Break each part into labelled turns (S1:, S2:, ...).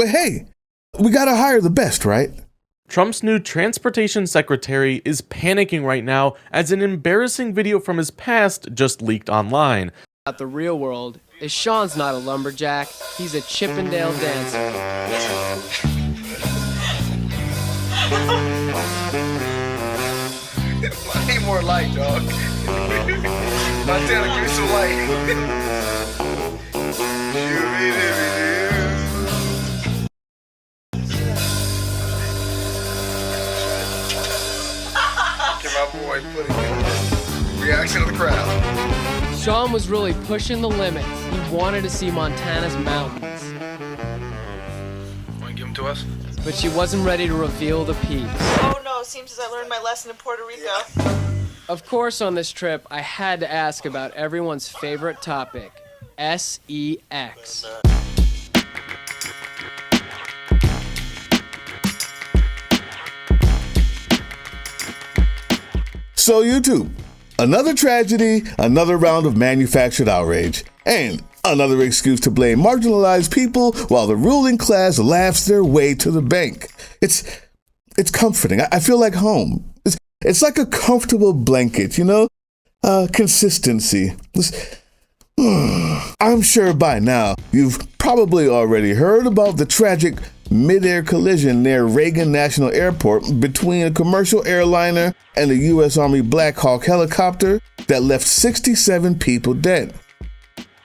S1: But hey, we gotta hire the best, right?
S2: Trump's new transportation secretary is panicking right now as an embarrassing video from his past just leaked online.
S3: At the real world is Sean's not a lumberjack, he's a Chippendale dancer.
S4: I need more light, dog. Montana, give me some light. Get my boy putting in reaction of the crowd.
S3: Sean was really pushing the limits. He wanted to see Montana's mountains.
S4: Want to give them to us?
S3: But she wasn't ready to reveal the peaks.
S5: Oh no, seems as I learned my lesson in Puerto Rico.
S4: Yeah.
S3: Of course, on this trip, I had to ask about everyone's favorite topic, SEX.
S1: So YouTube, another tragedy, another round of manufactured outrage, and another excuse to blame marginalized people while the ruling class laughs their way to the bank. It's comforting. I feel like home. It's like a comfortable blanket, you know? Consistency. I'm sure by now you've probably already heard about the tragic mid-air collision near Reagan National Airport between a commercial airliner and a U.S. Army Black Hawk helicopter that left 67 people dead.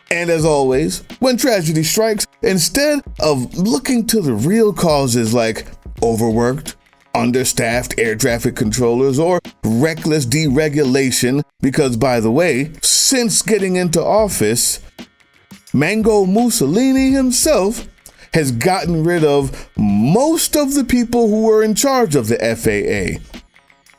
S1: And as always, when tragedy strikes, instead of looking to the real causes like overworked, understaffed air traffic controllers, or reckless deregulation, because by the way, since getting into office, Mango Mussolini himself has gotten rid of most of the people who were in charge of the FAA.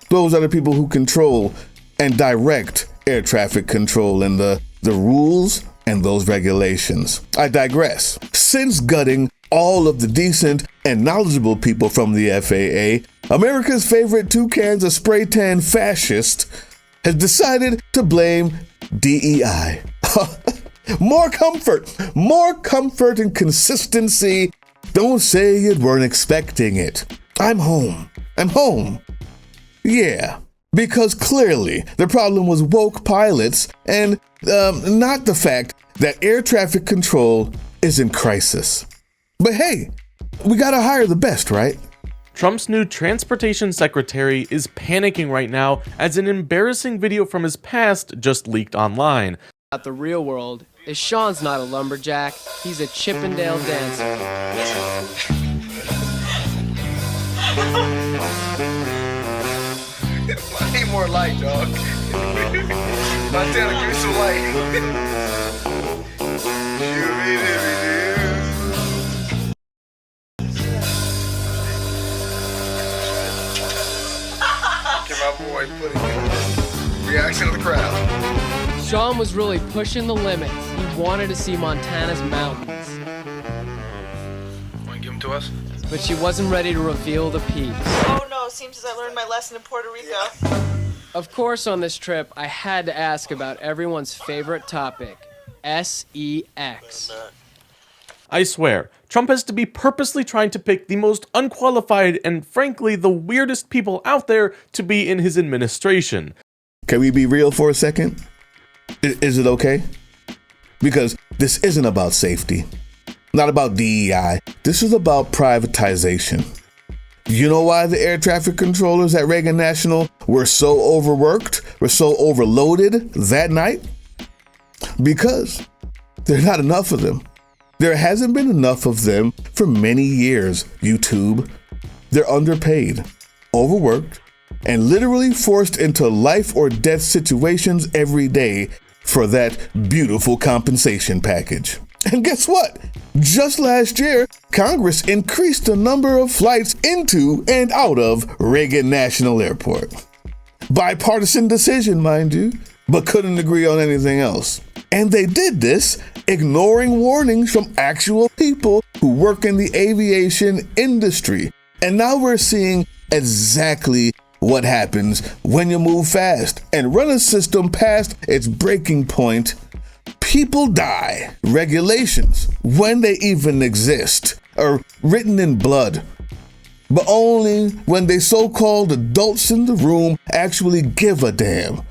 S1: Those are the people who control and direct air traffic control and the rules and those regulations. I digress. Since gutting all of the decent and knowledgeable people from the FAA, America's favorite two cans of spray tan fascist has decided to blame DEI. More comfort and consistency. Don't say you weren't expecting it. I'm home. Yeah, because clearly the problem was woke pilots and not the fact that air traffic control is in crisis. But hey, we gotta hire the best, right?
S2: Trump's new transportation secretary is panicking right now as an embarrassing video from his past just leaked online.
S3: At the real world is Sean's not a lumberjack, he's a Chippendale dancer.
S4: I need more light, dog. Montana, give me some light. Get my boy putting in reaction of the crowd.
S3: Sean was really pushing the limits. He wanted to see Montana's mountains.
S4: Want to give them to us?
S3: But she wasn't ready to reveal the peaks.
S5: Oh no, seems as I learned my lesson in Puerto Rico.
S4: Yeah.
S3: Of course, on this trip, I had to ask about everyone's favorite topic, SEX.
S2: I swear, Trump has to be purposely trying to pick the most unqualified and frankly the weirdest people out there to be in his administration.
S1: Can we be real for a second? Is it okay? Because this isn't about safety, not about DEI. This is about privatization. You know why the air traffic controllers at Reagan National were so overworked, were so overloaded that night? Because there are not enough of them. There hasn't been enough of them for many years, YouTube. They're underpaid, overworked, and literally forced into life or death situations every day for that beautiful compensation package. And guess what? Just last year, Congress increased the number of flights into and out of Reagan National Airport. Bipartisan decision, mind you, but couldn't agree on anything else. And they did this ignoring warnings from actual people who work in the aviation industry. And now we're seeing exactly what happens when you move fast and run a system past its breaking point. People die. Regulations, when they even exist, are written in blood, but only when they so-called adults in the room actually give a damn.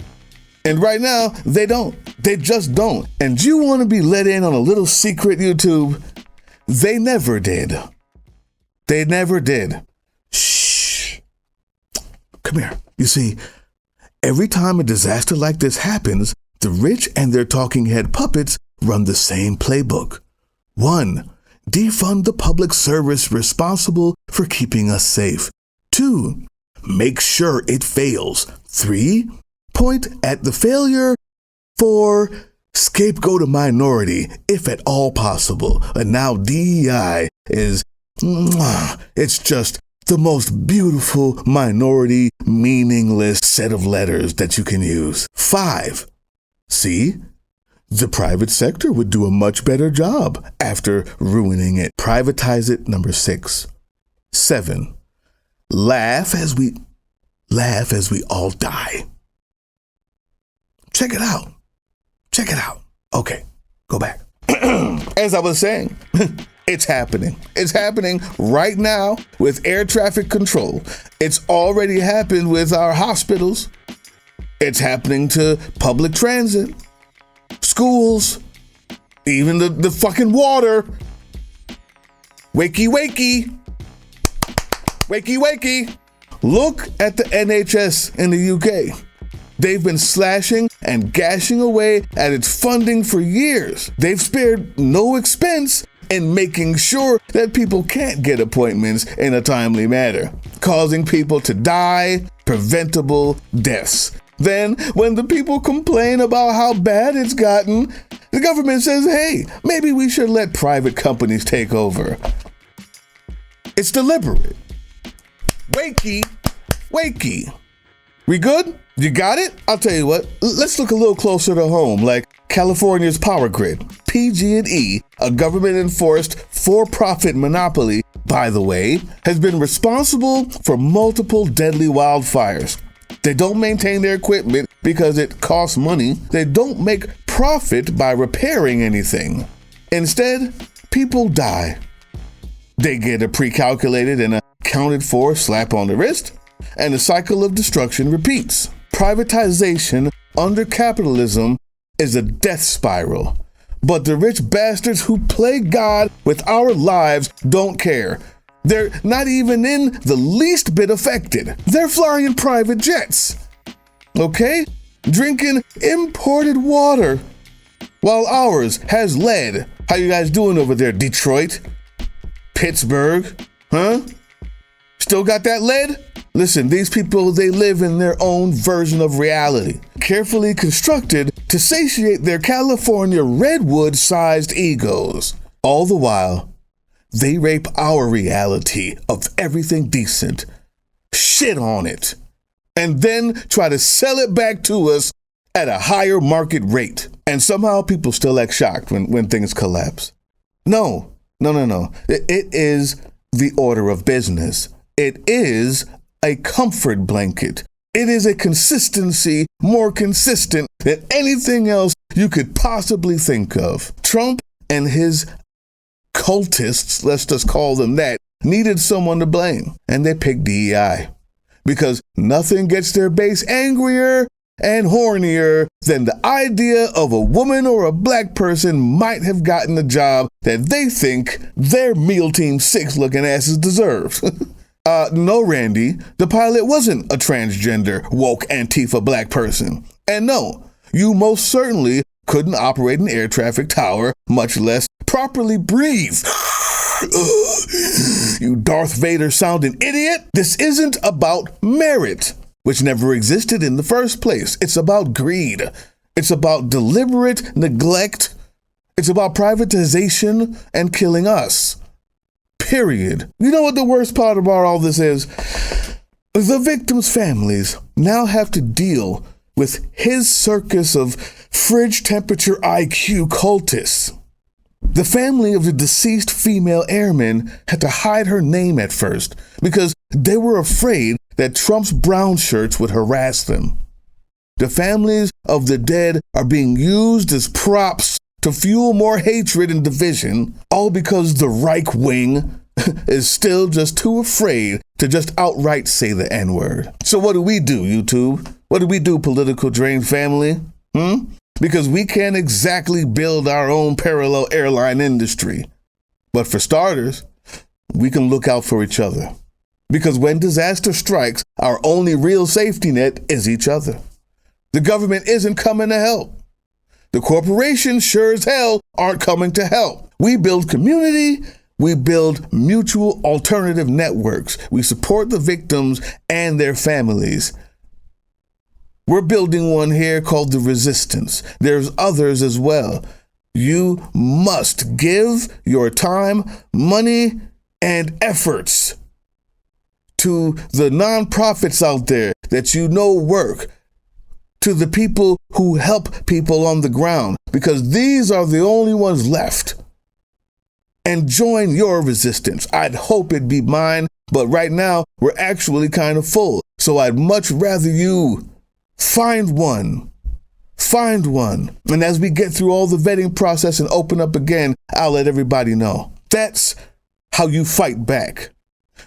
S1: And right now, they don't. They just don't. And you want to be let in on a little secret, YouTube? They never did. They never did. Shh. Come here. You see, every time a disaster like this happens, the rich and their talking head puppets run the same playbook. 1. Defund the public service responsible for keeping us safe. 2. Make sure it fails. 3. Point at the failure. 4. Scapegoat a minority, if at all possible. And now DEI is, it's just the most beautiful minority meaningless set of letters that you can use. 5. See? The private sector would do a much better job after ruining it. Privatize it. Number 6. 7. Laugh as we all die. Check it out. Check it out. Okay, go back. As I was saying, it's happening. It's happening right now with air traffic control. It's already happened with our hospitals. It's happening to public transit, schools, even the fucking water. Wakey, wakey. Wakey, wakey. Look at the NHS in the UK. They've been slashing and gashing away at its funding for years. They've spared no expense in making sure that people can't get appointments in a timely manner, causing people to die preventable deaths. Then, when the people complain about how bad it's gotten, the government says, hey, maybe we should let private companies take over. It's deliberate. Wakey, wakey. We good? You got it? I'll tell you what, let's look a little closer to home, like California's power grid. PG&E, a government-enforced for-profit monopoly, by the way, has been responsible for multiple deadly wildfires. They don't maintain their equipment because it costs money. They don't make profit by repairing anything. Instead, people die. They get a pre-calculated and accounted for slap on the wrist, and the cycle of destruction repeats. Privatization under capitalism is a death spiral. But the rich bastards who play God with our lives don't care. They're not even in the least bit affected. They're flying private jets, okay? Drinking imported water, while ours has lead. How you guys doing over there, Detroit? Pittsburgh? Huh? Still got that lead? Listen, these people, they live in their own version of reality, carefully constructed to satiate their California redwood-sized egos. All the while, they rape our reality of everything decent, shit on it, and then try to sell it back to us at a higher market rate. And somehow people still act shocked when things collapse. No. It is the order of business. It is a comfort blanket. It is a consistency more consistent than anything else you could possibly think of. Trump and his cultists, let's just call them that, needed someone to blame, and they picked DEI. Because nothing gets their base angrier and hornier than the idea of a woman or a black person might have gotten the job that they think their Meal Team 6 looking asses deserve. No, Randy, the pilot wasn't a transgender, woke Antifa black person. And no, you most certainly couldn't operate an air traffic tower, much less properly breathe. You Darth Vader sounding idiot. This isn't about merit, which never existed in the first place. It's about greed. It's about deliberate neglect. It's about privatization and killing us. Period. You know what the worst part about all this is? The victims' families now have to deal with his circus of fridge temperature IQ cultists. The family of the deceased female airman had to hide her name at first because they were afraid that Trump's brown shirts would harass them. The families of the dead are being used as props to fuel more hatred and division, all because the right wing is still just too afraid to just outright say the N-word. So what do we do, YouTube? What do we do, Political Drain family? Because we can't exactly build our own parallel airline industry. But for starters, we can look out for each other. Because when disaster strikes, our only real safety net is each other. The government isn't coming to help. The corporations sure as hell aren't coming to help. We build community. We build mutual alternative networks. We support the victims and their families. We're building one here called the Resistance. There's others as well. You must give your time, money, and efforts to the nonprofits out there that you know work, to the people who help people on the ground, because these are the only ones left. And join your resistance. I'd hope it'd be mine, but right now we're actually kind of full. So I'd much rather you find one. Find one. And as we get through all the vetting process and open up again, I'll let everybody know. That's how you fight back.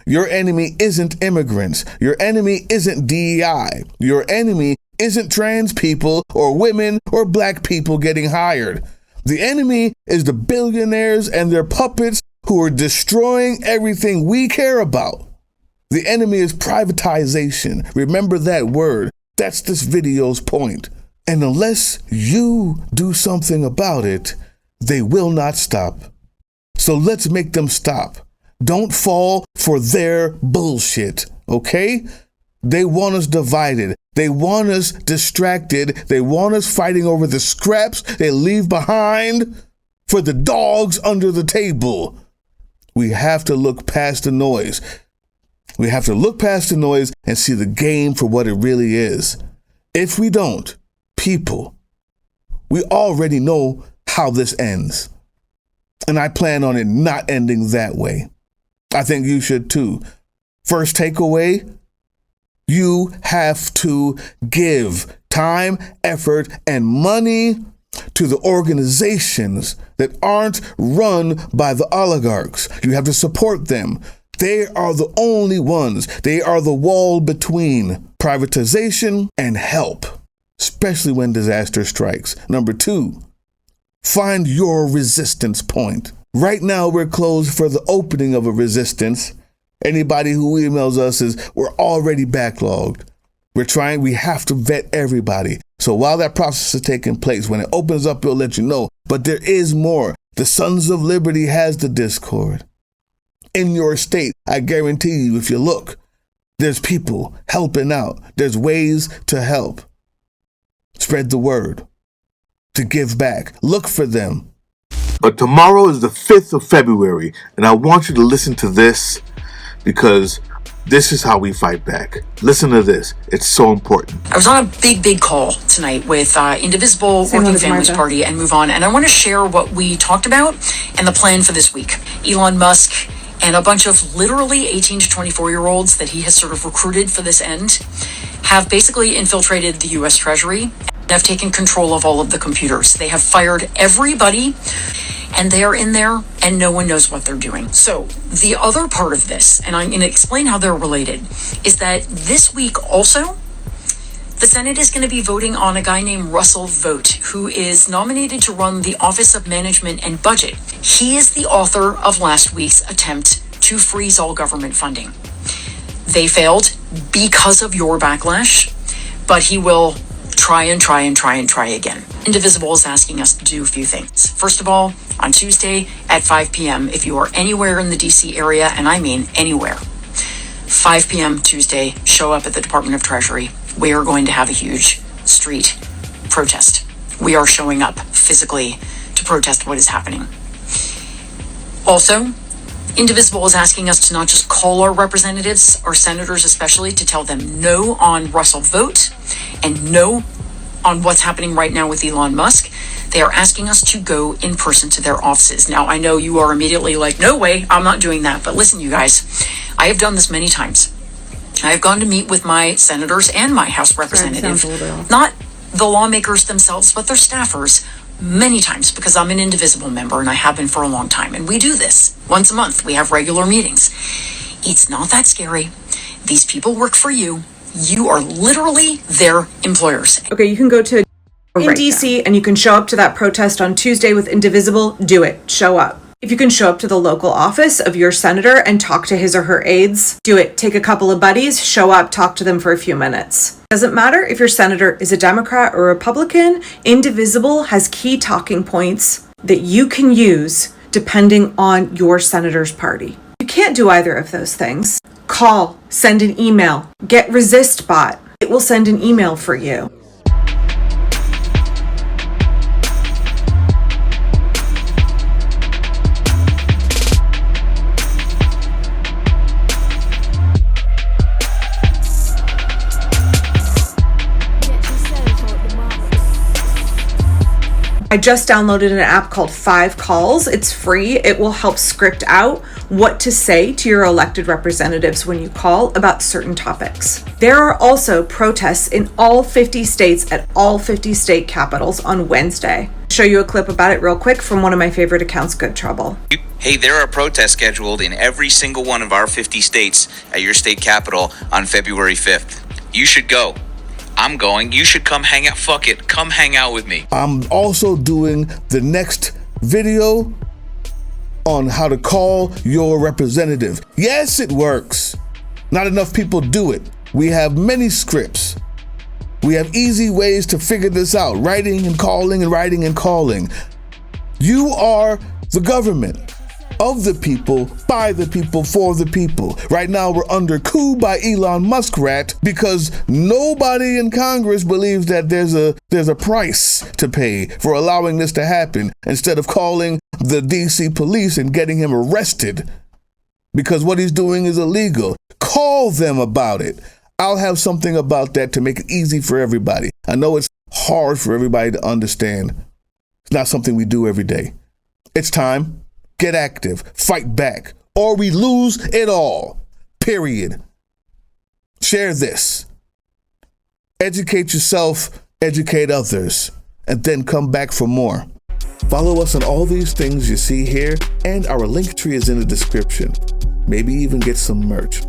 S1: Your enemy isn't immigrants. Your enemy isn't DEI. Your enemy isn't trans people or women or black people getting hired. The enemy is the billionaires and their puppets who are destroying everything we care about. The enemy is privatization. Remember that word. That's this video's point. And unless you do something about it, they will not stop. So let's make them stop. Don't fall for their bullshit, okay? They want us divided. They want us distracted. They want us fighting over the scraps they leave behind for the dogs under the table. We have to look past the noise. We have to look past the noise and see the game for what it really is. If we don't, people, we already know how this ends. And I plan on it not ending that way. I think you should too. First takeaway, you have to give time, effort, and money to the organizations that aren't run by the oligarchs. You have to support them. They are the only ones. They are the wall between privatization and help, especially when disaster strikes. Number 2, find your resistance point. Right now, we're closed for the opening of a resistance. Anybody who emails us is, we're already backlogged. We have to vet everybody. So while that process is taking place, when it opens up, we'll let you know. But there is more. The Sons of Liberty has the Discord. In your state, I guarantee you, if you look, there's people helping out. There's ways to help. Spread the word. To give back. Look for them.
S6: But tomorrow is the 5th of February, and I want you to listen to this because this is how we fight back. Listen to this. It's so important.
S7: I was on a big call tonight with Indivisible, Working Families Party, and Move On, and I want to share what we talked about and the plan for this week. Elon Musk and a bunch of literally 18 to 24-year-olds that he has sort of recruited for this end have basically infiltrated the U.S. Treasury and have taken control of all of the computers. They have fired everybody, and they are in there, and no one knows what they're doing. So the other part of this, and I'm going to explain how they're related, is that this week also, the Senate is going to be voting on a guy named Russell Vogt, who is nominated to run the Office of Management and Budget. He is the author of last week's attempt to freeze all government funding. They failed because of your backlash, but he will try again. Indivisible is asking us to do a few things. First of all, on Tuesday at 5 p.m., if you are anywhere in the DC area, and I mean anywhere, 5 p.m. Tuesday, show up at the Department of Treasury. We are going to have a huge street protest. We are showing up physically to protest what is happening. Also, Indivisible is asking us to not just call our representatives, our senators especially, to tell them no on Russell Vogt and no on what's happening right now with Elon Musk. They are asking us to go in person to their offices. Now, I know you are immediately like, no way, I'm not doing that. But listen, you guys, I have done this many times. I have gone to meet with my senators and my House representative, not the lawmakers themselves, but their staffers, many times because I'm an Indivisible member and I have been for a long time. And we do this once a month. We have regular meetings. It's not that scary. These people work for you. You are literally their employers.
S8: Okay, you can go to in DC and you can show up to that protest on Tuesday with Indivisible. Do it. Show up. If you can show up to the local office of your senator and talk to his or her aides, do it. Take a couple of buddies, show up, talk to them for a few minutes. Doesn't matter if your senator is a Democrat or Republican, Indivisible has key talking points that you can use depending on your senator's party. You can't do either of those things. Call, send an email, get ResistBot. It will send an email for you. I just downloaded an app called 5 Calls. It's free. It will help script out what to say to your elected representatives when you call about certain topics. There are also protests in all 50 states at all 50 state capitals on Wednesday. I'll show you a clip about it real quick from one of my favorite accounts, Good Trouble.
S9: Hey, there are protests scheduled in every single one of our 50 states at your state capital on February 5th. You should go. I'm going. You should come hang out. Fuck it. Come hang out with me.
S1: I'm also doing the next video on how to call your representative. Yes, it works. Not enough people do it. We have many scripts. We have easy ways to figure this out. Writing and calling and writing and calling. You are the government. Of the people, by the people, for the people. Right now we're under coup by Elon Musk rat because nobody in Congress believes that there's a price to pay for allowing this to happen instead of calling the DC police and getting him arrested because what he's doing is illegal. Call them about it. I'll have something about that to make it easy for everybody. I know it's hard for everybody to understand. It's not something we do every day. It's time. Get active, fight back, or we lose it all, period. Share this. Educate yourself, educate others, and then come back for more. Follow us on all these things you see here, and our link tree is in the description. Maybe even get some merch.